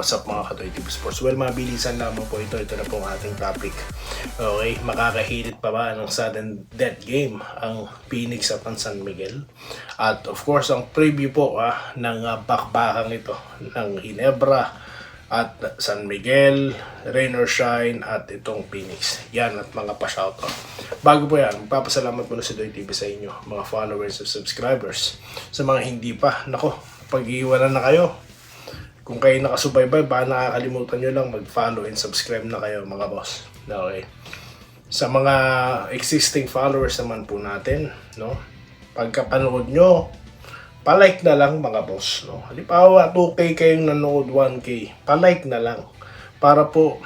what's up mga Katoy TV Sports? Well, mabilisan lamang po ito. Ito na po ang ating topic. Okay, makakahirit pa ba ng sudden death game ang Phoenix at ang San Miguel? At of course, ang preview po ng bakbakang ito ng Ginebra at San Miguel, Rain or Shine at itong Phoenix. Yan at mga pa-shoutout. Bago po yan, magpapasalamat muna si Doy TV sa inyo, mga followers at subscribers. Sa mga hindi pa, nako, pag-iwanan na kayo. Kung kayo nakasubaybay, baka nakakalimutan nyo lang mag-follow and subscribe na kayo mga boss. Okay. Sa mga existing followers naman po natin, no? Pagkapanood nyo, palike na lang mga boss, no? Halimbawa, 2K kayong nanood, 1K, palike na lang. Para po,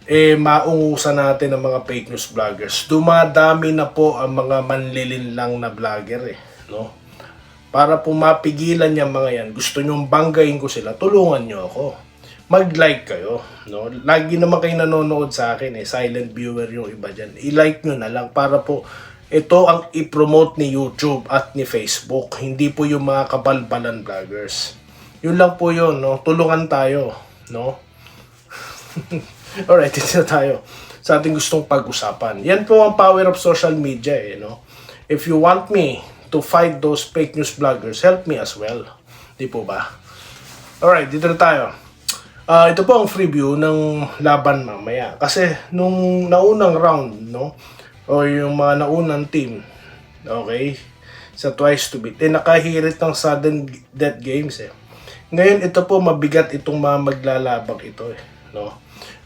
maungusan natin ang mga fake news vloggers. Dumadami na po ang mga manlilinlang na vlogger, no? Para po mapigilan niya mga yan, gusto nyong banggain ko sila, tulungan nyo ako. Mag-like kayo, no? Lagi naman kayo nanonood sa akin, silent viewer yung iba dyan. I-like nyo na lang para po ito ang i-promote ni YouTube at ni Facebook. Hindi po yung mga kabalbalan vloggers. Yun lang po yun, no? Tulungan tayo, no? Alright, ito na tayo sa ating gustong pag-usapan. Yan po ang power of social media, no? If you want me to fight those fake news vloggers, help me as well. Di po ba? Alright, dito na tayo. Ito po ang preview ng laban mamaya. Kasi nung naunang round, no? O yung mga naunang team, okay? Sa twice to beat, nakahirit ng sudden death games, Ngayon, ito po mabigat itong mga maglalabang ito, no?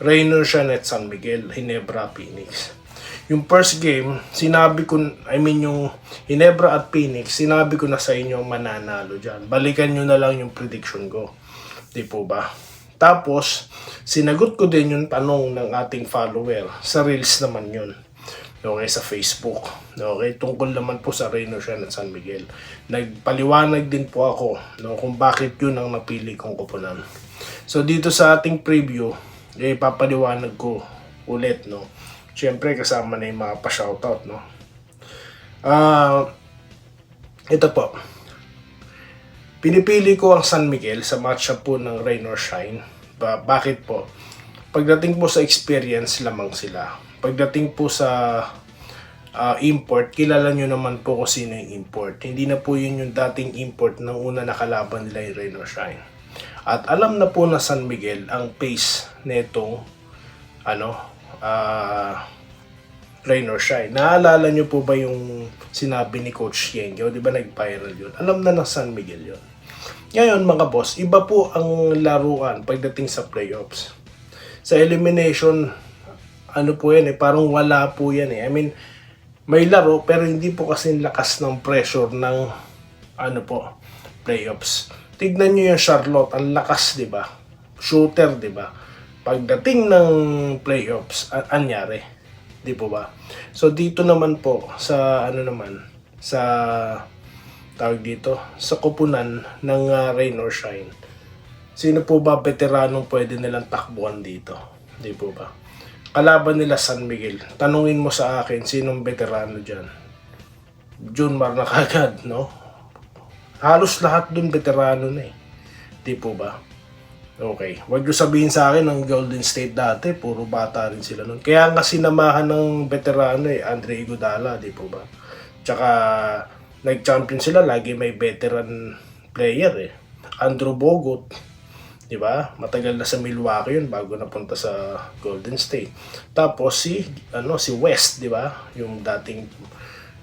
Rain or Shine at San Miguel, Ginebra, Phoenix. Yung first game, yung Ginebra at Phoenix, sinabi ko na sa inyo mananalo dyan. Balikan nyo na lang yung prediction ko. Di po ba? Tapos, sinagot ko din yung tanong ng ating follower. Sa Reels naman yun. Okay, sa Facebook. Okay, tungkol naman po sa Rain or Shine at San Miguel. Nagpaliwanag din po ako, no, kung bakit yun ang napili kong kupunan. So, dito sa ating preview, papaliwanag ko ulit, no. Siyempre, kasama na yung mga pa-shoutout, no? Ito po. Pinipili ko ang San Miguel sa matchup po ng Rain or Shine. Bakit po? Pagdating po sa experience lamang sila. Pagdating po sa import, kilala nyo naman po kung sino yung import. Hindi na po yun yung dating import ng una nakalaban nila yung Rain or Shine. At alam na po na San Miguel ang pace netong Rain or Shine. Naalala nyo po ba yung sinabi ni Coach Yengyo? Di ba nag-viral yun? Alam na ng San Miguel yun. Ngayon mga boss, iba po ang laruan pagdating sa playoffs. Sa elimination, po yan parang wala po yan I mean, may laro pero hindi po kasi lakas ng pressure ng playoffs. Tignan nyo yung Charlotte, ang lakas, di ba? Shooter, di ba? Pagdating ng playoffs, anyari, di po ba? So dito naman po sa sa tawag dito, sa kupunan ng Rain or Shine. Sino po ba veteranong pwede nilang takbuhan dito? Di po ba? Kalaban nila San Miguel. Tanungin mo sa akin, sinong veterano diyan? Junmar na kagad, no? Halos lahat dun veterano na Di po ba? Okay. Huwag nyo sabihin sa akin ng Golden State dati, puro bata rin sila nun. Kaya nga sinamahan ng veterano Andre Iguodala, di po ba? Tsaka nag-champion sila, lagi may veteran player Andrew Bogut, di ba? Matagal na sa Milwaukee yun bago napunta sa Golden State. Tapos si West, di ba? Yung dating,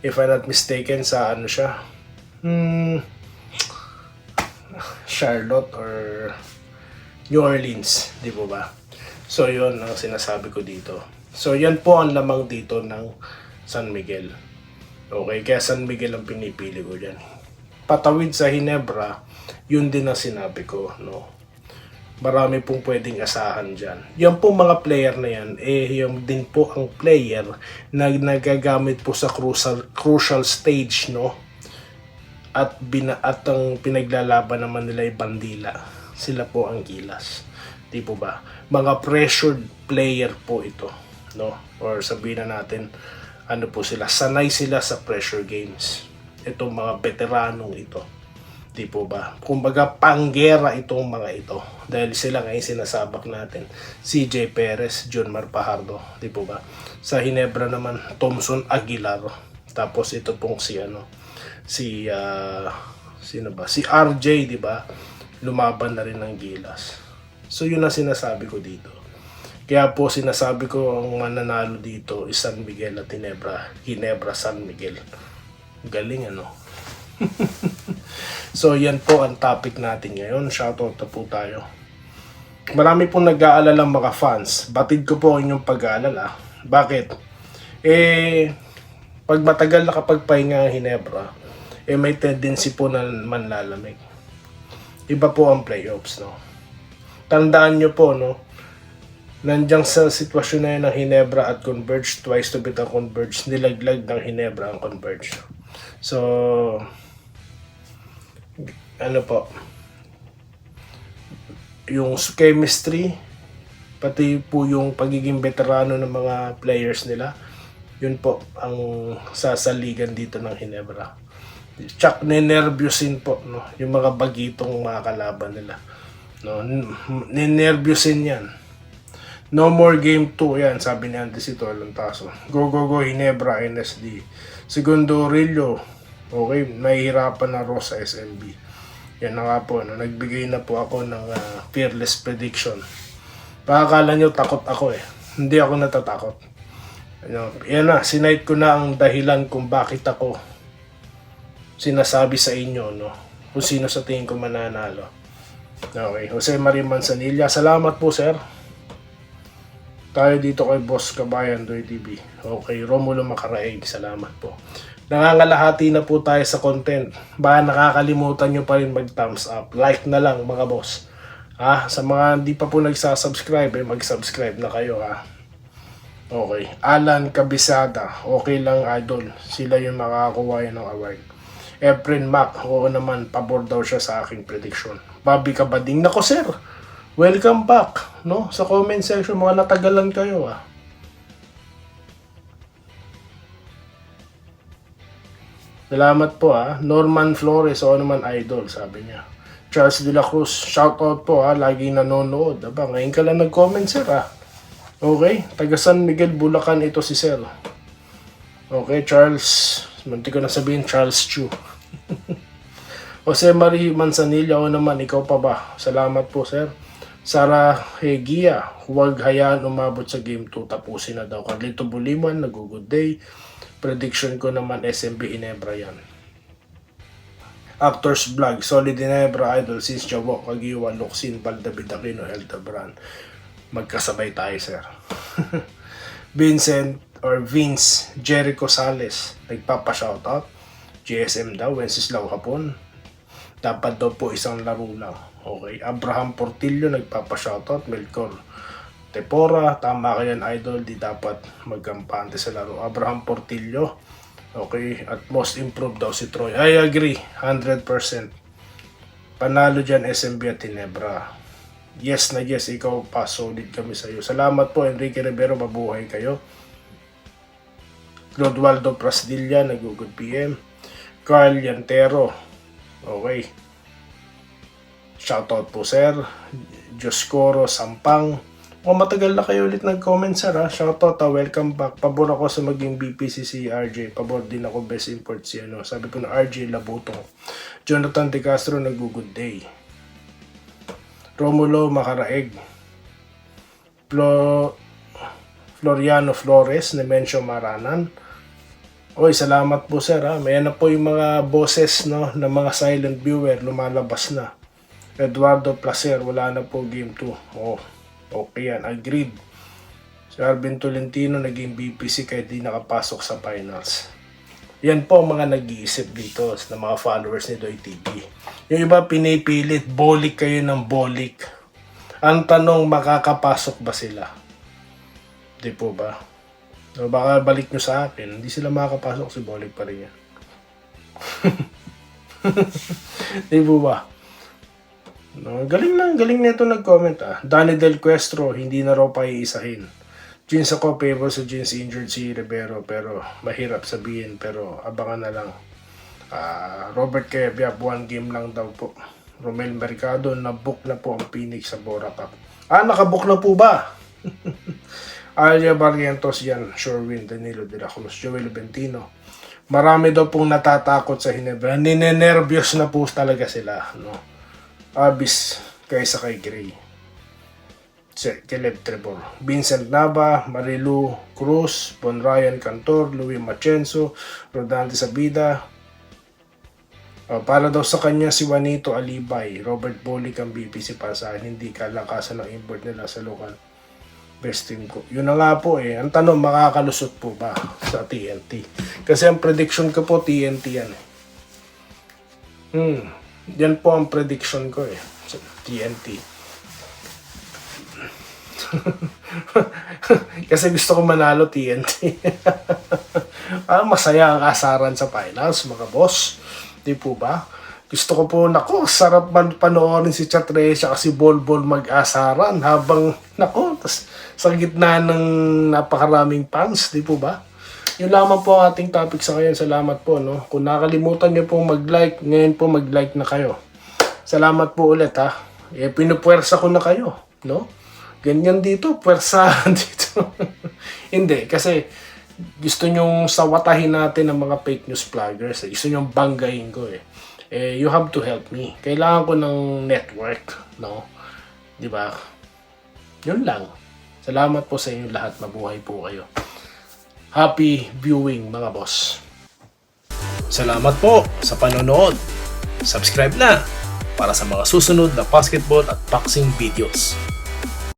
if I'm not mistaken, sa siya? Charlotte or New Orleans, di po ba? So, yun ang sinasabi ko dito. So, yan po ang lamang dito ng San Miguel. Okay, kaya San Miguel ang pinipili ko dyan. Patawid sa Ginebra, yun din ang sinabi ko, no? Marami pong pwedeng asahan dyan. Yan po mga player na yan, yung din po ang player na nagagamit po sa crucial stage, no? At ang pinaglalaban naman nila ay bandila. Sila po ang gilas. Di po ba? Mga pressured player po ito, no? Or sabihin na natin, po sila, sanay sila sa pressure games. Itong mga veteranong ito. Di po ba? Kumbaga, panggera itong mga ito. Dahil sila ngayon sinasabak natin. CJ Perez, John Mar Fajardo. Di po ba? Sa Ginebra naman, Thompson Aguilar. Tapos ito pong si sino ba? Si RJ, di ba? Lumaban na rin ng Gilas. So yun ang sinasabi ko dito. Kaya po sinasabi ko ang mananalo dito is San Miguel at Ginebra. Ginebra, San Miguel. Galing ano? So yan po ang topic natin ngayon. Shoutout na po tayo. Marami pong nag-aalala mga fans. Batid ko po ang inyong pag-aalala. Bakit? Pag matagal nakapagpahinga ang Ginebra, may tendency po na manlalamig. Iba po ang playoffs, no? Tandaan nyo po, no? Nandiyan sa sitwasyon na yun ng Ginebra at Converge, twice to beat ang Converge, nilaglag ng Ginebra ang Converge. So, ano po, yung chemistry, pati po yung pagiging veterano ng mga players nila, yun po ang sasaligan dito ng Ginebra. Tsak, ninervyusin po, no? Yung mga bagitong mga kalaban nila. No? Ninervyusin yan. No more game 2, yan, sabi ni Antisito Alantaso. Go, go, go, Ginebra, NSD. Segundo Rillo, okay, nahihirapan na Ross sa SMB. Yan na nga po, no? Nagbigay na po ako ng fearless prediction. Pakakala nyo takot ako eh. Hindi ako natatakot. Yan na, sinight ko na ang dahilan kung bakit ako sinasabi sa inyo, no? Kung sino sa tingin ko mananalo. Okay, Jose Marie Manzanilla, salamat po sir. Tayo dito kay Boss Kabayan Doy TV. Okay, Romulo Macaraig, salamat po. Nangangalahati na po tayo sa content. Baka nakakalimutan nyo pa rin mag-thumbs up. Like na lang mga boss. Sa mga hindi pa po nagsasubscribe, mag-subscribe na kayo ha. Okay. Alan Cabisada, okay lang idol. Sila yung makakakuha ng award. Efren Mac, oo naman, pabor daw siya sa aking prediction. Bobby Kabading, nako sir, welcome back, no? Sa comment section, mga natagalan kayo ha. Salamat po ha. Norman Flores, o naman idol, sabi niya. Charles De La Cruz, shoutout po ha. Laging nanonood. Aba, ngayon ka lang nag-comment sir ha. Okay, taga San Miguel, Bulacan ito si sir. Okay, Charles, munti ko na sabihin Charles Chu. Jose Marie Manzanilla, o naman, ikaw pa ba? Salamat po sir. Sara Hegia, huwag hayaan umabot sa game 2. Tapusin na daw. Carlito Buliman, nag-good day. Prediction ko naman SMB Ginebra yan. Actors Vlog, Solid Ginebra, Idol, Sis Jawo, Kagiwa, Luxin, Baldavid Aquino, Elta Brand. Magkasabay tayo, sir. Vincent or Vince Jericho Sales, nagpapa-shoutout. GSM daw, Wenceslao Hapon. Dapat daw po isang laro lang. Okay. Abraham Portillo, nagpapa-shoutout. Melcor Tepora, tama ka yan idol, di dapat magkampante sa laro. Abraham Portillo, okay, at most improved daw si Troy. I agree, 100%. Panalo dyan SMB at Ginebra. Yes na yes, ikaw pa, solid kami sa iyo. Salamat po Enrique Rivero, mabuhay kayo. Clodoaldo Prasdilla, nag-good PM. Carl Yantero, okay. Shoutout po sir. Joscoro Sampang, matagal na kayo ulit nag-comment sir ha. Shoutout ha, welcome back. Pabor ako sa maging BPCC RJ. Pabor din ako best import si ano. Sabi ko na RJ Labutong. Jonathan De Castro, nag-good day. Romulo Macaraeg. Floriano Flores, Nemensio Maranan. Oy, salamat po sir ha. May na po yung mga bosses no, ng mga silent viewer lumalabas na. Eduardo Placer, wala na po game 2. Oh. Okay yan, agreed. Si Arvin Tolentino naging BPC kahit di nakapasok sa finals. Yan po mga nag-iisip dito ng mga followers ni Doy TV. Yung iba pinipilit, bolik kayo ng bolik. Ang tanong, makakapasok ba sila? Di po ba? So, baka balik nyo sa akin, hindi sila makakapasok, si bolik pa rin yan. Di po ba? No, galing nito nag-comment ah. Danny Del Questro, hindi na raw paiisahin. Jeans ako, favor sa Jeans, injured si Rivero, pero mahirap sabihin, pero abangan na lang. Robert Quebia, 1 game lang daw po. Romel Mercado, na-book na po ang Phoenix sa Bora Cup. Nakabook na po ba? Alia Barrientos yan, Sherwin, Danilo de la Cruz, Joel Bentino. Marami daw pong natatakot sa Hinebra. Ninenervyos na po talaga sila. No? Abis kaysa kay Gray. Caleb Trevor. Vincent Nava, Marilu Cruz, Bon Ryan Cantor, Louis Machenzo, Rodante Sabida. Para daw sa kanya si Juanito Alibay, Robert Bolick ang BPC para sa akin, hindi kalakasan ng import nila sa local best team ko. Yun na nga po eh. Ang tanong, makakalusot po ba sa TNT? Kasi ang prediction ko po, TNT yan eh. Yan po ang prediction ko eh. Sa TNT. Kasi gusto ko manalo TNT. Masaya ang asaran sa finals, mga boss. Di po ba? Gusto ko po, sarap panoorin si Chatresha kasi bol-bol mag-asaran habang, tas sa gitna ng napakaraming fans, di po ba? Yun lamang po ang ating topic sa ngayon. Salamat po, no? Kung nakalimutan niyo po mag-like, ngayon po mag-like na kayo. Salamat po ulit, ha? Pinupuwersa ko na kayo, no? Ganyan dito, puwersa dito. Hindi, kasi gusto nyong sawatahin natin ng mga fake news vloggers. Gusto nyong banggain ko eh. You have to help me. Kailangan ko ng network, no? Di ba? Yun lang. Salamat po sa inyo lahat. Mabuhay po kayo. Happy viewing, mga boss. Salamat po sa panonood. Subscribe na para sa mga susunod na basketball at boxing videos.